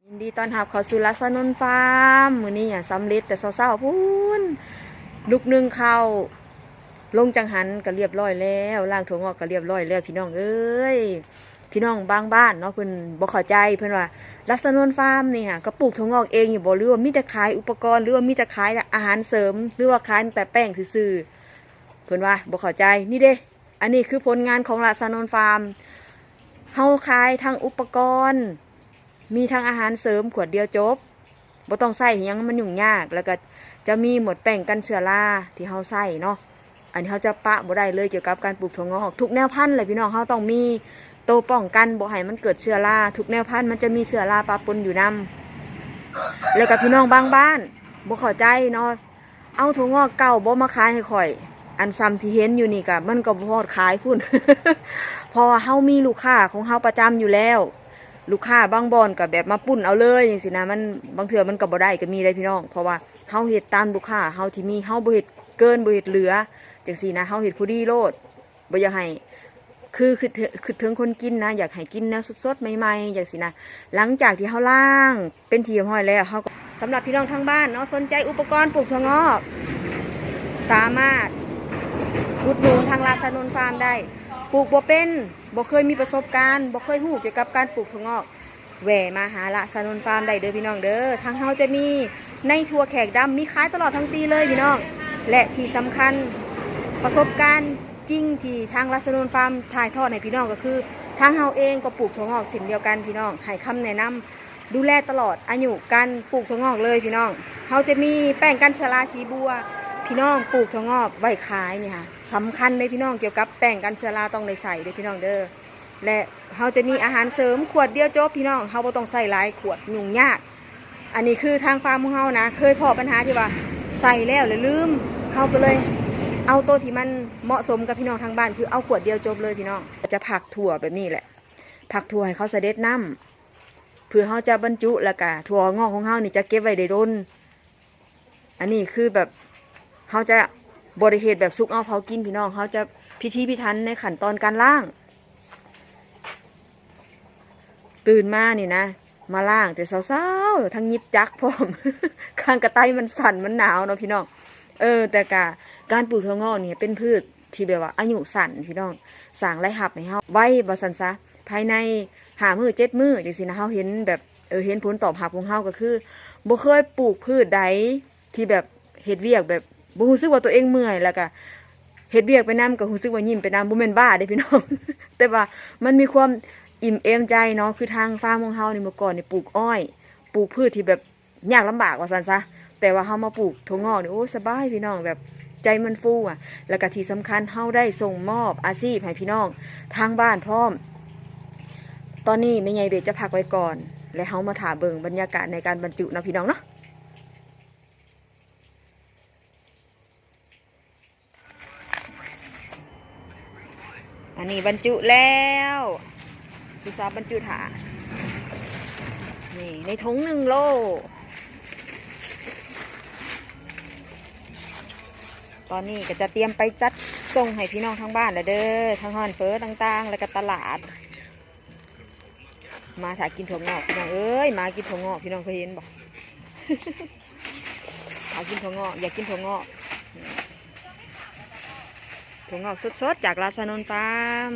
ยินดีต้อนรับเข้าสู่ลักษณนฟาร์มมื้อนี้สำเร็จแต่เช้าๆพูนลูกนึงเข้าลงจังหันก็เรียบร้อยแล้วล้างถั่วงอกก็เรียบร้อยแล้วพี่น้องเอ้ยพี่น้องบางบ้านเนาะเพิ่นบ่เข้าใจเพิ่นว่าลักษณนฟาร์มนี่ก็ปลูกถั่วงอกเองอยู่บ่หรือว่ามีแต่ขายอุปกรณ์หรือว่ามีแต่ขายอาหารเสริมหรือว่าขายแต่แป้งซื่อๆเพิ่นว่าบ่เข้าใจนี่เด้อันนี้คือผลงานของลักษณนฟาร์มเฮาขายทั้งอุปกรณ์มีทั้งอาหารเสริมขวดเดียวจบบ่ต้องใส่หยังมันยุ่งยากแล้วก็จะมีหมดแป้งกันเชื้อราที่เฮาใส่เนาะอันนี้เฮาจะปะบ่ได้เลยเกี่ยวกับการปลูกถั่วงอกทุกแนวพันธุ์เลยพี่น้องเฮาต้องมีโตวป้องกันบ่ให้มันเกิดเชื้อราทุกแนวพันธุ์มันจะมีเชื้อราปะปนอยู่นำแล้วก็พี่น้องบางบ้านบ่เข้าใจเนาะเอาถั่วงอกเก่าบ่มาขายให้ข่อยอันซ้ำที่เห็นอยู่นี่ก็มันก็บ่พอขายพุ่น เพราะว่าเฮามีลูกค้าของเฮาประจำอยู่แล้วลูกค้าบางบ่อนก็แบบมาปุ้นเอาเลยจังซี่นะมันบางเทื่อมันก็บ่ได้ก็มีได้พี่น้องเพราะว่าเฮาเฮ็ดตามลูกค้าเฮาที่มีเฮาบ่เฮ็ดเกินบ่เฮ็ดเหลือจังซี่นะเฮาเฮ็ดผู้ดีโลดบ่อยากให้คือถึงคนกินนะอยากให้กินแนวสดๆใหม่ๆจังซี่นะหลังจากที่เฮาล้างเป็นที่เรียบร้อยแล้วเฮาก็สำหรับพี่น้องทางบ้านเนาะสนใจอุปกรณ์ปลูกถั่วงอกสามารถอุดหนุนทางราษฎรฟาร์มได้ปลูกบ่เป็นบ่เคยมีประสบการณ์บ่เคยรู้เกี่ยวกับการปลูกถั่วงอกแหวมาหาละสนนฟาร์มได้เด้อพี่น้องเด้อทางเฮาจะมีในถั่วแขกดำมีขายตลอดทั้งปีเลยพี่น้องและที่สำคัญประสบการณ์จริงที่ทางละสนนฟาร์มถ่ายทอดให้พี่น้องก็คือทางเฮาเองก็ปลูกถั่วงอกสิ่งเดียวกันพี่น้องให้คำแนะนำดูแลตลอดอายุการปลูกถั่วงอกเลยพี่น้องเฮาจะมีแป้งกันชราชีบัวพี่น้องปลูกถั่วงอกไว้ขายนี่ค่ะสำคัญเลยพี่น้องเกี่ยวกับแป้งกันเชื้อราต้องได้ใส่เลยพี่น้องเด้อและเขาจะมีอาหารเสริมขวดเดียวจบพี่น้องเขาไม่ต้องใส่หลายขวดยุ่งยากอันนี้คือทางฟาร์มของเขานะเคยพอปัญหาที่ว่าใส่แล้วเลยลืมเขาก็เลยเอาตัวที่มันเหมาะสมกับพี่น้องทางบ้านคือเอาขวดเดียวจบเลยพี่น้องจะผักถั่วแบบนี้แหละผักถั่วให้เขาเสด็จน้ำเพื่อเขาจะบรรจุแล้วก็ถั่วงอกของเขานี่จะเก็บไว้ได้ดนอันนี้คือแบบเขาจะบริเหตุแบบซุกเอาเผากินพี่น้องเขาจะพิธีพิธันในขั้นตอนการล่างตื่นมานี่นะมาล่างแต่เช้าๆทั้งยิบจักพร้อม ข้างกระไตมันสั่นมันหนาวเนาะพี่น้องแต่การปลูกถั่วงอกนี่เป็นพืชที่แบบว่าอายุสั้นพี่น้องสร้างรายรับให้เฮาไว้บ่ซั่นซะภายใน5 มื้อ7 มื้อจังซี่นะเฮาเห็นแบบเห็นผลตอบรับของเฮาก็คือบ่เคยปลูกพืชใดที่แบบเฮ็ดเวียกแบบบ่รู้สึกว่าตัวเองเมื่อยแล้วก็เฮ็ดเวียกไปนำก็รู้สึกว่ายิ้มไปนำบ่แม่นบ้าเด้พี่น้อง แต่ว่ามันมีความอิ่มเอมใจเนาะคือทางฟาร์มของเฮานี่เมื่อก่อนนี่ปลูกอ้อยปลูกพืชที่แบบยากลำบากว่าซั่นซะแต่ว่าเฮามาปลูกถั่วงอกนี่โอ้สบายพี่น้องแบบใจมันฟูแล้วก็ที่สำคัญเฮาได้ส่งมอบอาชีพให้พี่น้องทางบ้านพร้อมตอนนี้แม่ใหญ่เบจะพักไว้ก่อนและเฮามาถ่าเบิ่งบรรยากาศในการบรรจุนะพี่น้องเนาะอันนี้บรรจุแล้วพี่สาวบรรจุถานี่ในถุง1 โลตอนนี้ก็จะเตรียมไปจัดส่งให้พี่น้องทั้งบ้านแล้วเด้อทั้งฮอนเฟอต่างๆแล้วก็ตลาดมาถ่ายกินถั่วงอกพี่น้องเอ้ยมากินถั่วงอกพี่น้องเคยเห็นบอก ถ่ายกินถั่วงอกอยากกินถั่วงอกถั่วงอกสดๆจากราษฎรฟาร์ม